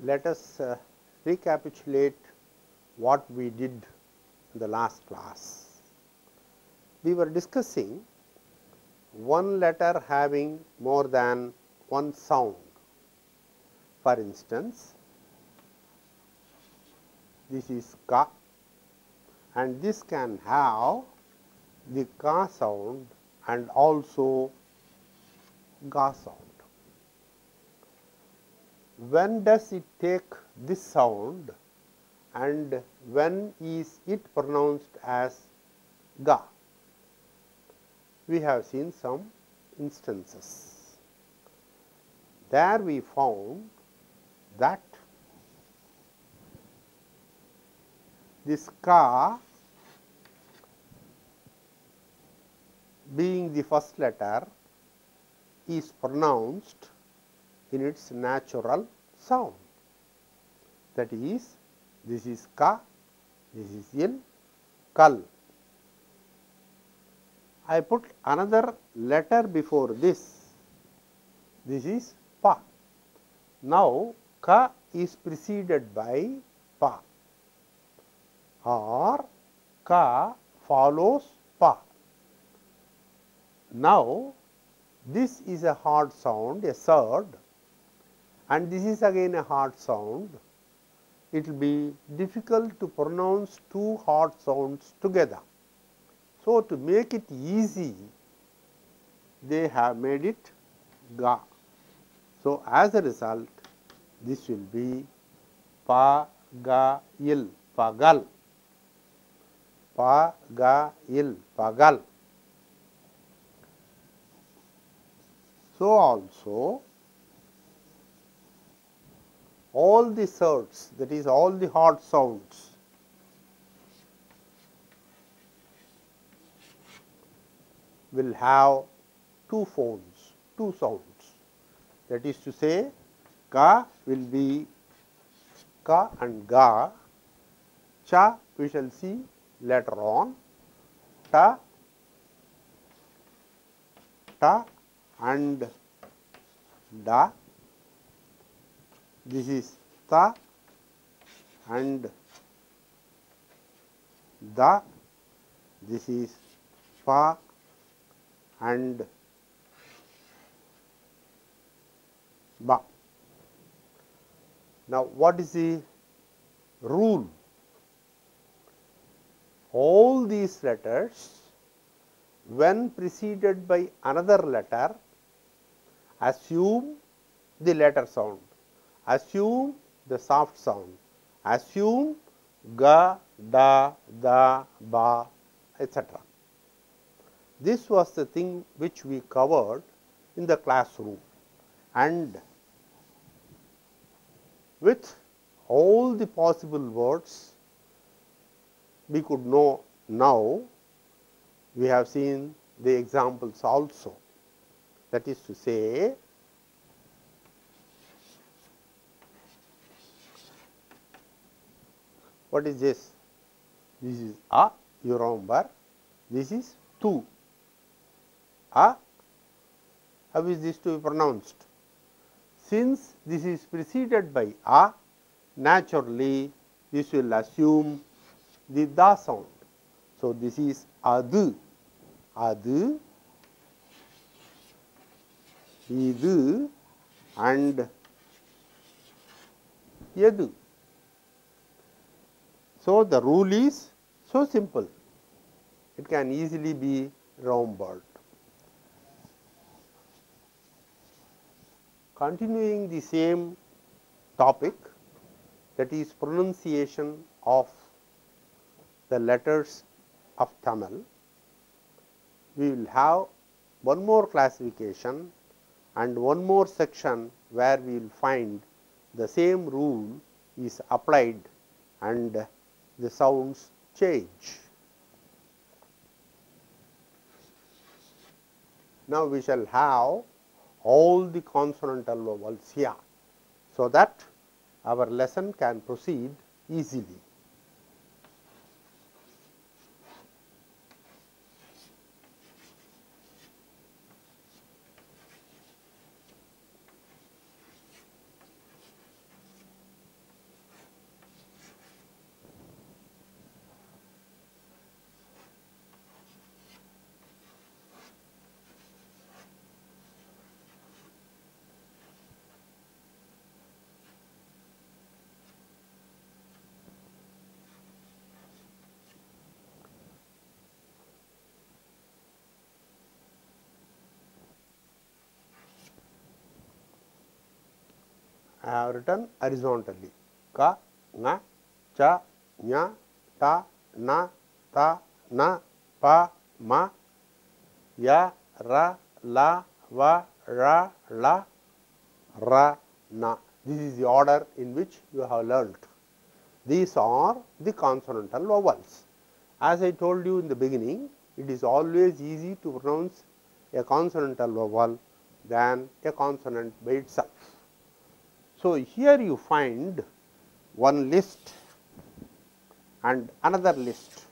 let us recapitulate what we did in the last class. We were discussing one letter having more than one sound. For instance, this is ka, and this can have the ka sound and also ga sound. When does it take this sound and when is it pronounced as ga? We have seen some instances. There we found that this ka being the first letter is pronounced in its natural sound. That is, this is ka, this is il, kal. I put another letter before this. This is pa. Now, ka is preceded by pa, or ka follows pa. Now, this is a hard sound, a third, and this is again a hard sound. It will be difficult to pronounce two hard sounds together. So, to make it easy, they have made it ga. So, as a result, this will be pa ga il, pagal, pa ga il, pagal. So, also all the thirds, that is all the hard sounds, will have two phones, two sounds. That is to say, ka will be ka and ga, cha we shall see later on, ta and da. This is ta and da. This is pa and ba. Now, what is the rule? All these letters, when preceded by another letter, assume the letter sound, assume the soft sound, assume ga, da, da, ba, etc. This was the thing which we covered in the classroom, and with all the possible words we could know now. We have seen the examples also. That is to say, what is this? This is a, you remember. This is tu. A. How is this to be pronounced? Since this is preceded by a, naturally this will assume the da sound. So, this is adu, adu, idu and yedu. So, the rule is so simple, it can easily be remembered. Continuing the same topic, that is pronunciation of the letters of Tamil, we will have one more classification and one more section where we will find the same rule is applied and the sounds change. Now, we shall have all the consonantal vowels here, so that our lesson can proceed easily. have written horizontally ka, nga, cha, nya, ta, na, ta, na, pa, ma, ya, ra, la, va, ra, la, ra, na. This is the order in which you have learnt. These are the consonantal vowels. As I told you in the beginning, it is always easy to pronounce a consonantal vowel than a consonant by itself. So, here you find one list and another list.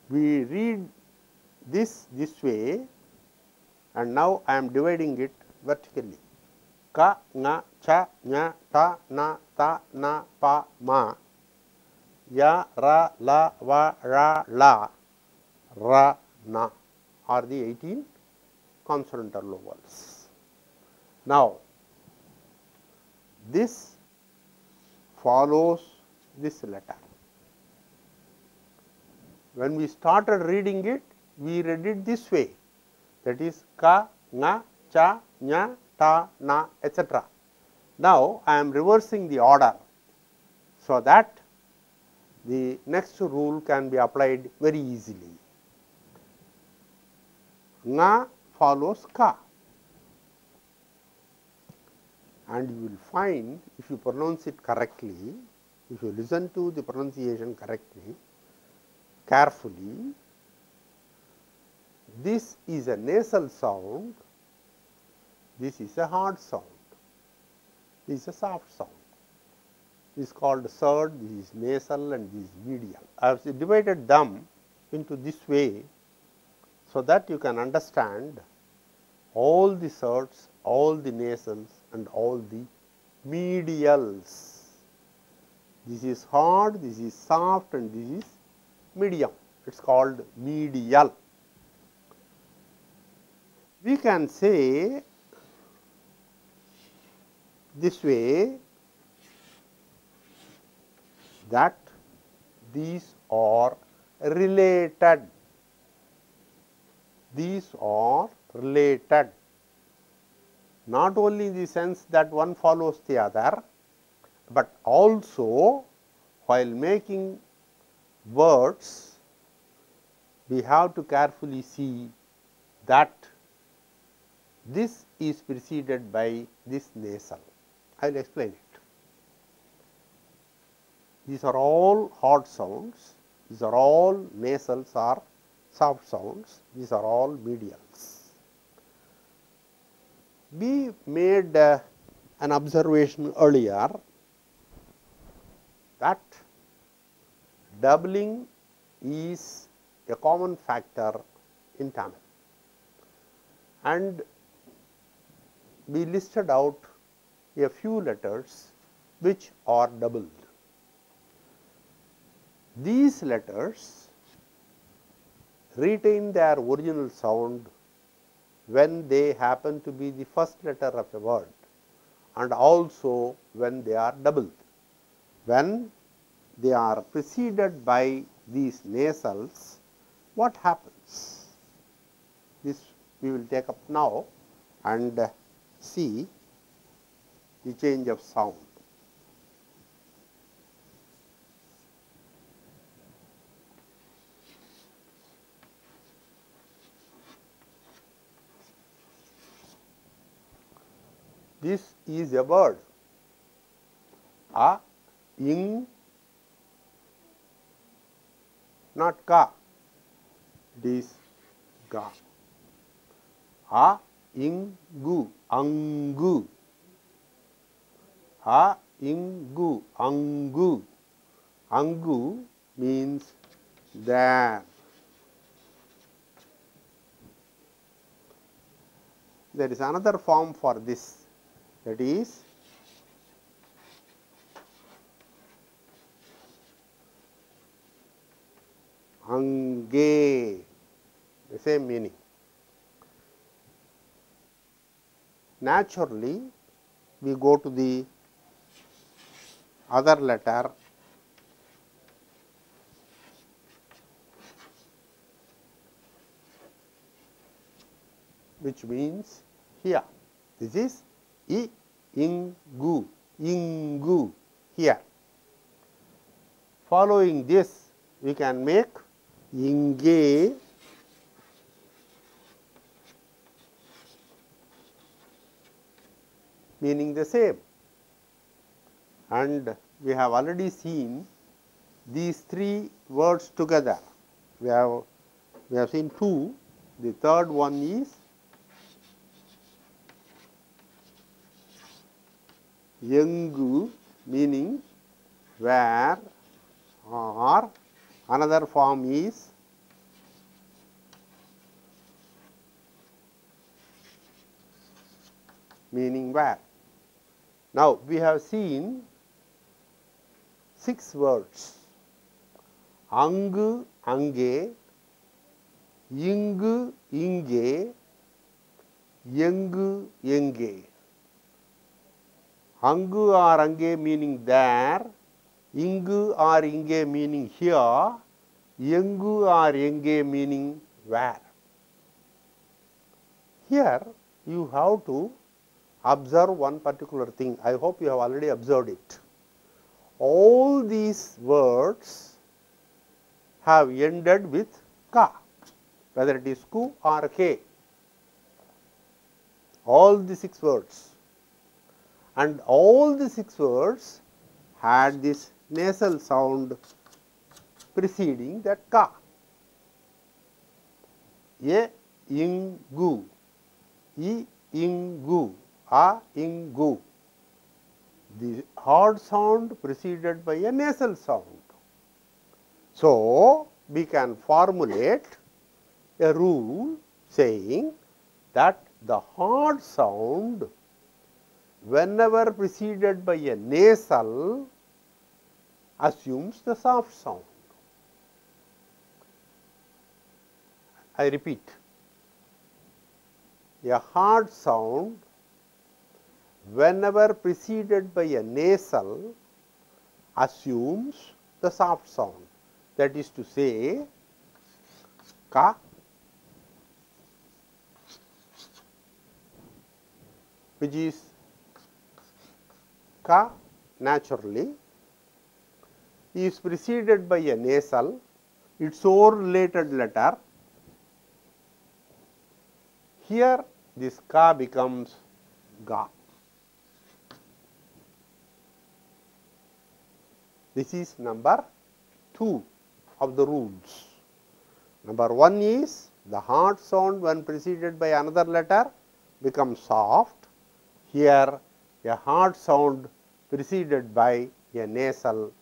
We read this way, and now I am dividing it vertically. Ka, nga, cha, nya, ta, na, ta, na, pa, ma, ya, ra, la, va, ra, la, ra, na are the 18 consonantal vowels. Now, this follows this letter. When we started reading it, we read it this way, that is ka, nga, cha, nya, ta, na, etc. Now, I am reversing the order, so that the next rule can be applied very easily. Nga follows ka, and you will find, if you pronounce it correctly, if you listen to the pronunciation correctly, carefully, this is a nasal sound, this is a hard sound, this is a soft sound. This is called surd, this is nasal, and this is medial. I have divided them into this way, so that you can understand all the surds, all the nasals, and all the medials. This is hard, this is soft, and this is medium. It is called medial. We can say this way, that these are related. These are related, not only in the sense that one follows the other, but also while making words, we have to carefully see that this is preceded by this nasal. I will explain it. These are all hard sounds, these are all nasals or soft sounds, these are all medials. We made an observation earlier that doubling is a common factor in Tamil, and we listed out a few letters which are doubled. These letters retain their original sound when they happen to be the first letter of a word, and also when they are doubled. When they are preceded by these nasals, what happens? This we will take up now and see the change of sound. This is a word, a, ing, not ka, it is ga. A, ing, gu, angu. A, ing, gu, angu. Angu means there. There is another form for this, that is ange, the same meaning. Naturally, we go to the other letter, which means here. This is I, ingu, ingu here. Following this, we can make inge, meaning the same, and we have already seen these three words together. We have seen two. The third one is yengu, meaning where, or another form is meaning where. Now, we have seen 6 words: angu, ange, ingu, inge, yengu, yenge. Angu or ange meaning there, ingu or inge meaning here, yengu or yenge meaning where. Here you have to observe one particular thing. I hope you have already observed it. All these words have ended with ka, whether it is ku or ke. All the 6 words. And all the 6 words had this nasal sound preceding that ka. Ye, ingu, I, ingu, a, ingu. The hard sound preceded by a nasal sound. So, we can formulate a rule saying that the hard sound, whenever preceded by a nasal, assumes the soft sound. I repeat, a hard sound, whenever preceded by a nasal, assumes the soft sound. That is to say, ka, which is ka naturally, is preceded by a nasal, its own related letter. Here this ka becomes ga. This is number 2 of the rules. Number 1 is the hard sound when preceded by another letter becomes soft. Here a hard sound preceded by a nasal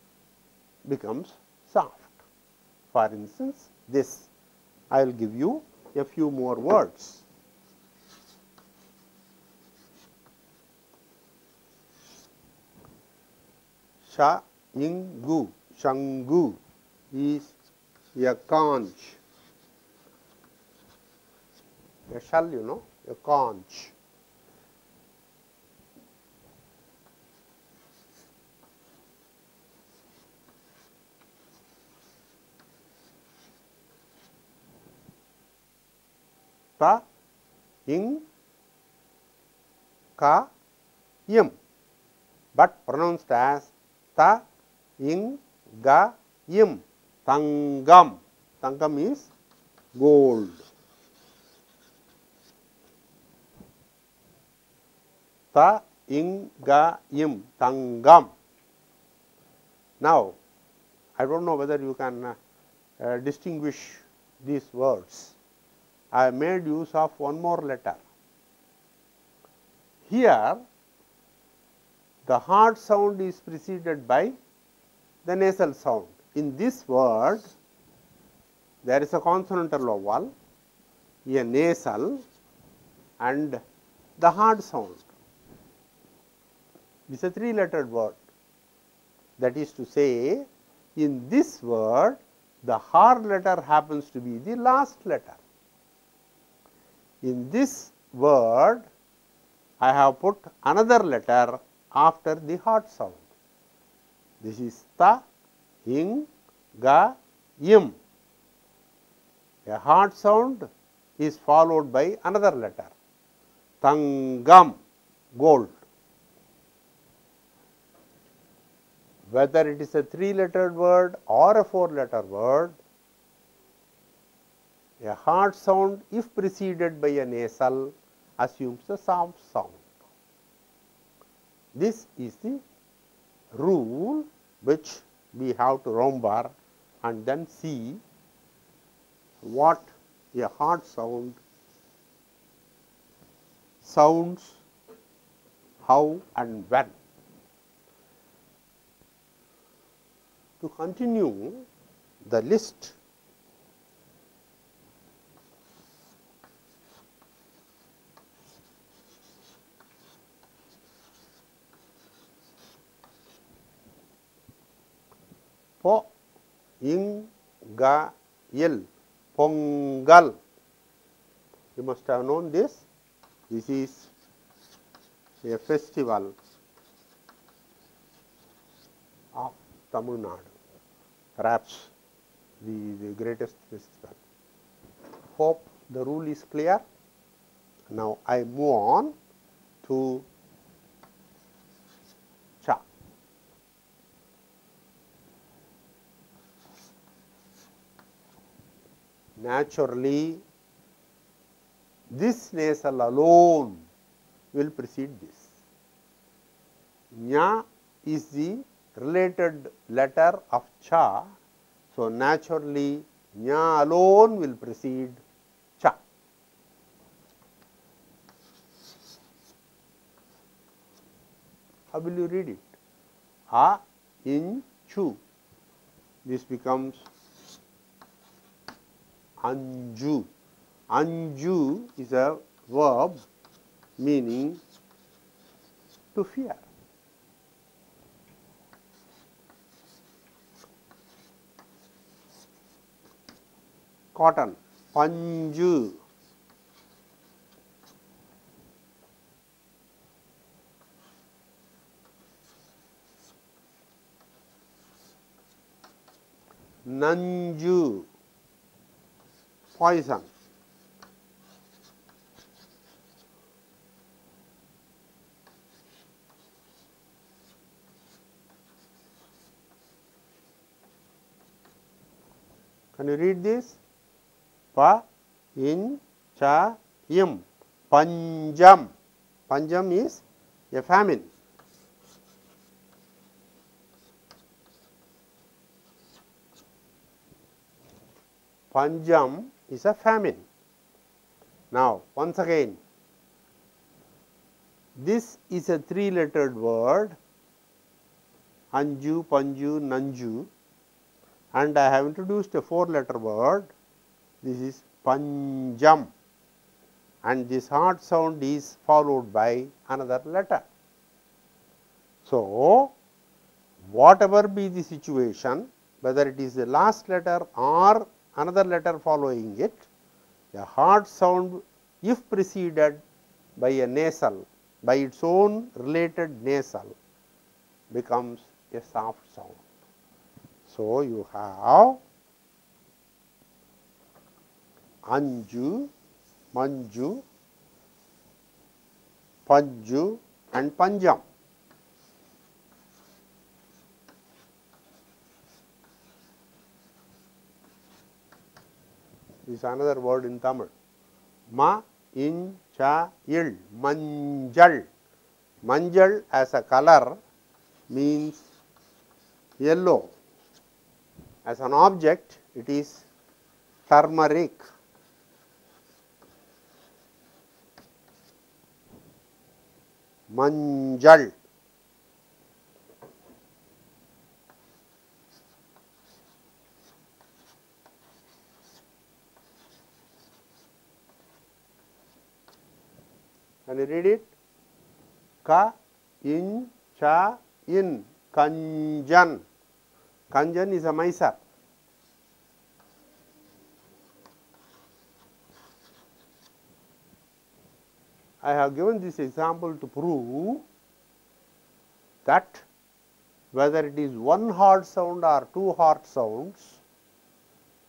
becomes soft. For instance, this, I will give you a few more words. Sha, ingu, shangu is a conch, a shell, you know, a conch. Ta, ing, ka, yim, but pronounced as ta, ing, ga, yim. Tangam, tangam is gold. Ta, ing, ga, yim, tangam. Now, I do not know whether you can distinguish these words. I have made use of one more letter. Here, the hard sound is preceded by the nasal sound. In this word, there is a consonantal vowel, a nasal, and the hard sound. It is a 3-lettered word. That is to say, in this word, the hard letter happens to be the last letter. In this word, I have put another letter after the hard sound. This is ta, ing, ga, yim. A hard sound is followed by another letter, tangam, gold. whether it is a 3-lettered word or a 4-letter word, a hard sound if preceded by a nasal assumes a soft sound. This is the rule which we have to remember and then see what a hard sound sounds, how and when. To continue the list, po, ing, ga, il, pongal. You must have known this. This is a festival of Tamil Nadu, perhaps the greatest festival. Hope the rule is clear. Now, I move on to cha. Naturally, this nasal alone will precede this. Nya is the related letter of cha. So, naturally, nya alone will precede cha. How will you read it? A, in, chu. This becomes anju. Anju is a verb meaning to fear. Cotton, panju. Nanju, poison. Can you read this? Pa, in, cha, im, panjam. Panjam is a famine. Panjam is a famine. Now, once again, this is a 3-lettered word, anju, panju, nanju, and I have introduced a 4-letter word. This is panjam, and this hard sound is followed by another letter. So, whatever be the situation, whether it is the last letter or another letter following it, a hard sound if preceded by a nasal, by its own related nasal, becomes a soft sound. So, you have anju, manju, panju and panjam. This is another word in Tamil. Ma, in, cha, il, manjal. Manjal as a color means yellow. As an object, it is turmeric. Manjal. Can you read it? Ka, in, cha, in, kanjan. Kanjan is a miser. I have given this example to prove that whether it is one hard sound or two hard sounds,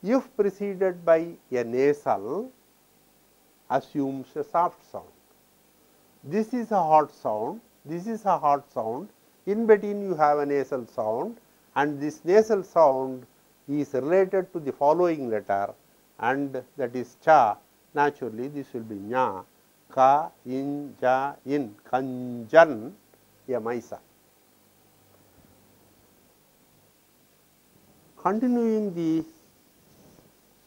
if preceded by a nasal, assumes a soft sound. This is a hard sound, this is a hard sound. in between you have a nasal sound, and this nasal sound is related to the following letter, and that is cha. Naturally, this will be nya, ka, in, ja, in, kanjan, a maisa. Continuing the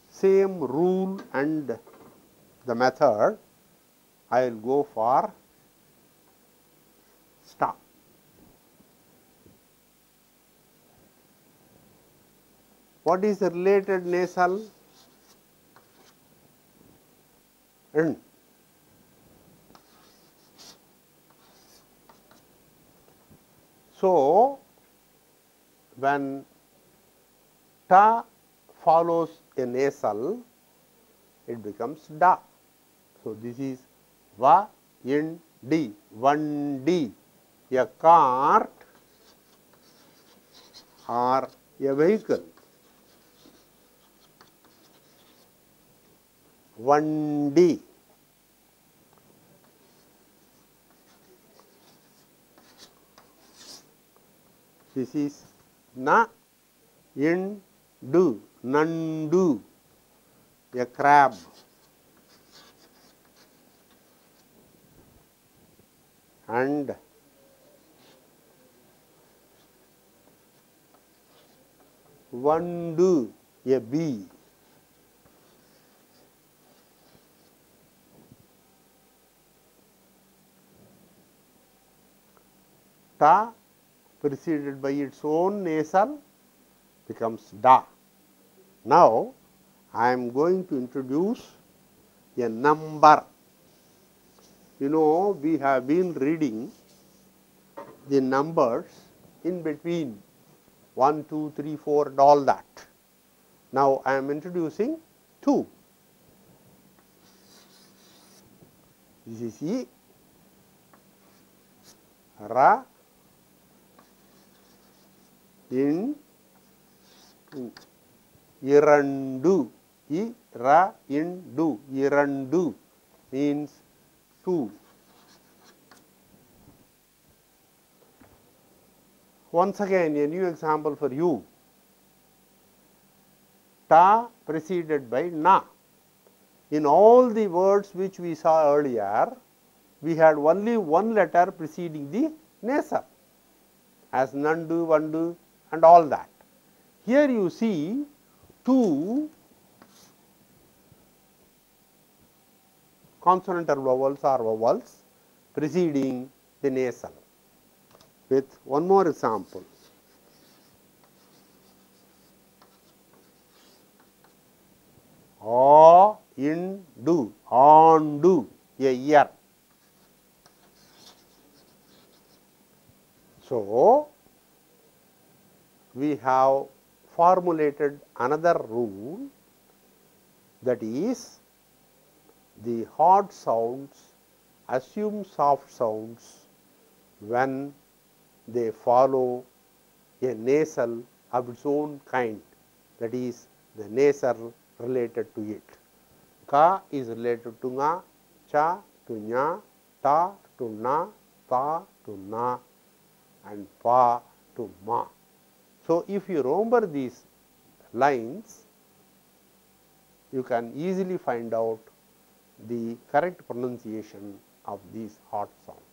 same rule and the method, I will go for sta. What is the related nasal? N. So, when ta follows a nasal, it becomes da. So, this is va in d, one d, a cart or a vehicle. One d. This is na in do, nandu, a crab. And vandu, a bee. Ta preceded by its own nasal becomes da. Now, I am going to introduce a number. You know, we have been reading the numbers in between 1, 2, 3, 4 and all that. Now, I am introducing 2. This is E, Ra, in, Irandu, I, Ra, in, du, Irandu means 2. Once again, a new example for you. Ta preceded by na. In all the words which we saw earlier, we had only one letter preceding the nasal, as nandu, vandu and all that. Here you see 2 consonantal vowels or vowels preceding the nasal. With one more example. A, in, do, on, do, a year. So, we have formulated another rule, that is, the hard sounds assume soft sounds when they follow a nasal of its own kind, that is, the nasal related to it. Ka is related to nga, cha to nya, ta to na, ta to na, and pa to ma. So, if you remember these lines, you can easily find out the correct pronunciation of these hard sounds.